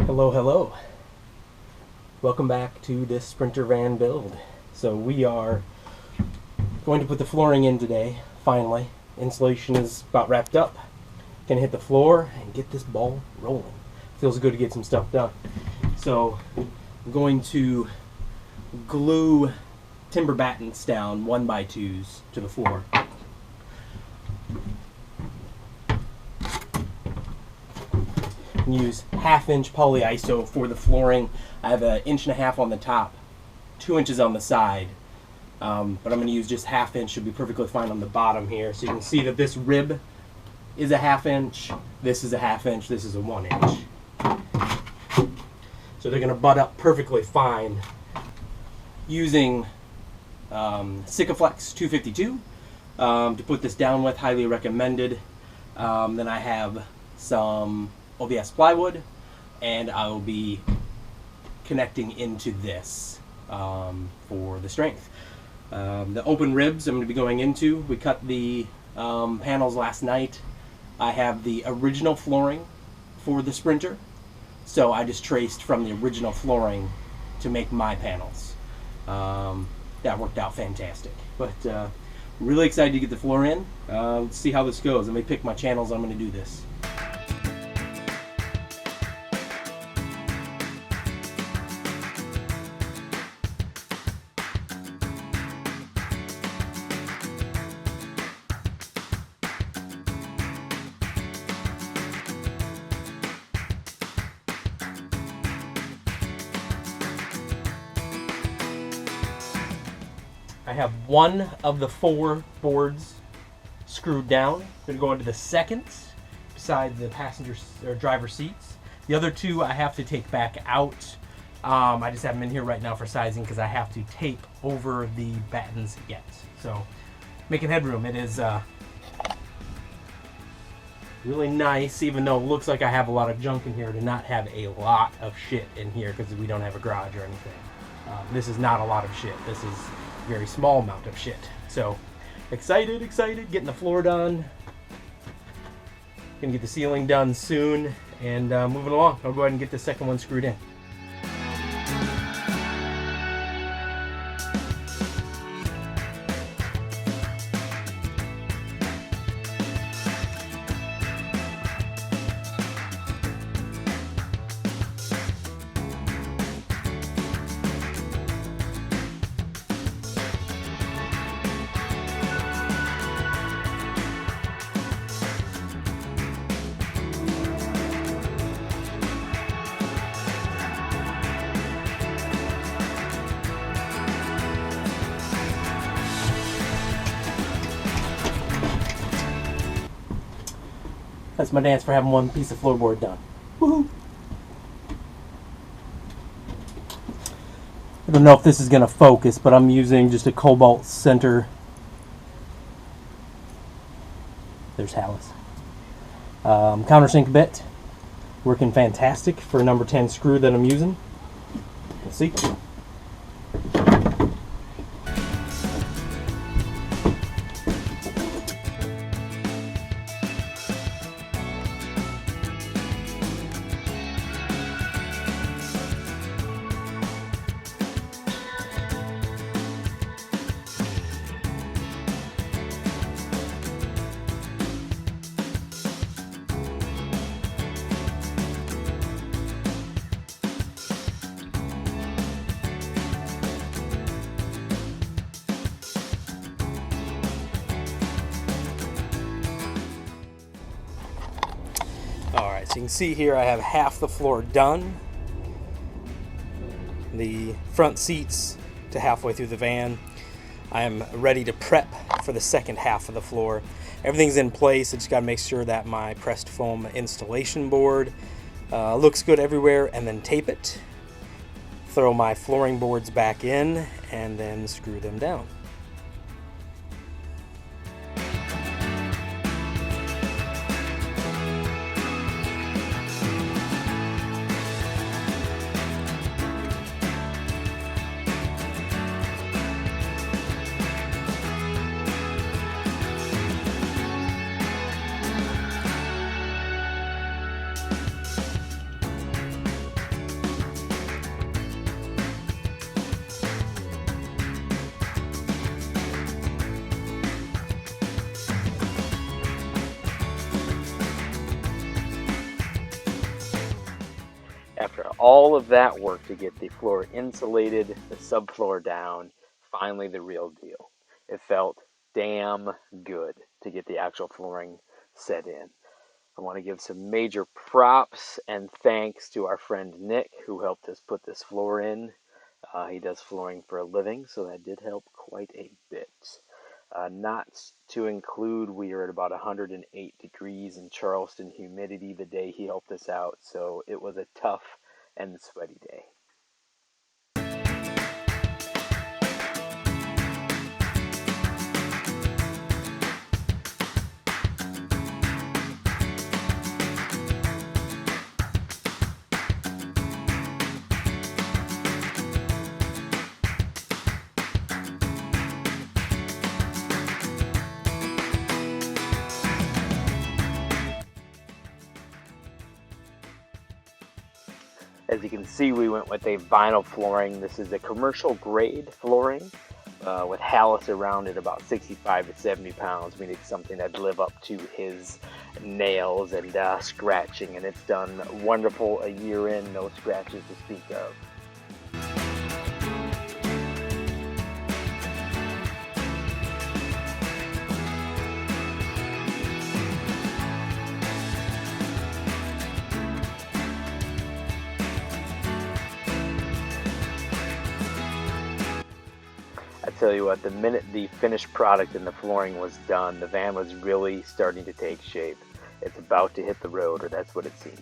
Hello. Welcome back to this Sprinter van build. So we are going to put the flooring in today, finally. Insulation is about wrapped up. Gonna hit the floor and get this ball rolling. Feels good to get some stuff done. So I'm going to glue timber battens down 1x2s to the floor. Use 1/2-inch polyiso for the flooring. I have 1.5 inches on the top, 2 inches on the side, but I'm going to use just 1/2 inch. Should be perfectly fine on the bottom here. So you can see that this rib is 1/2 inch, this is 1/2 inch, this is 1 inch. So they're going to butt up perfectly fine using Sikaflex 252 to put this down with. Highly recommended. Then I have some OBS plywood, and I will be connecting into this for the strength. The open ribs I'm going to be going into. We cut the panels last night. I have the original flooring for the Sprinter, so I just traced from the original flooring to make my panels. That worked out fantastic. But really excited to get the floor in. Let's see how this goes. Let me pick my channels I'm going to do this. I have one of the 4 boards screwed down. I'm going to go into the second beside the passenger or driver seats. The other 2 I have to take back out. I just have them in here right now for sizing because I have to tape over the battens yet. So making headroom. It is really nice, even though it looks like I have a lot of junk in here, to not have a lot of shit in here because we don't have a garage or anything. This is not a lot of shit. This is very small amount of shit. So excited, getting the floor done. Gonna get the ceiling done soon, and moving along. I'll go ahead and get the second one screwed in. That's my dance for having one piece of floorboard done. Woohoo! I don't know if this is going to focus, but I'm using just a cobalt center. There's Halas. Countersink bit. Working fantastic for a number 10 screw that I'm using. Let's see. Alright, so you can see here I have half the floor done. The front seats to halfway through the van. I am ready to prep for the second half of the floor. Everything's in place. I just got to make sure that my pressed foam installation board looks good everywhere, and then tape it. Throw my flooring boards back in, and then screw them down. After all of that work to get the floor insulated, the subfloor down, finally the real deal. It felt damn good to get the actual flooring set in. I want to give some major props and thanks to our friend Nick, who helped us put this floor in. He does flooring for a living, so that did help quite a bit. Not to include, we are at about 108 degrees in Charleston humidity the day he helped us out, so it was a tough and sweaty day. As you can see, we went with a vinyl flooring. This is a commercial grade flooring with Halas around it, about 65 to 70 pounds. We need something that'd live up to his nails and scratching, and it's done wonderful a year in, no scratches to speak of. I tell you what, the minute the finished product and the flooring was done, the van was really starting to take shape. It's about to hit the road, or that's what it seemed.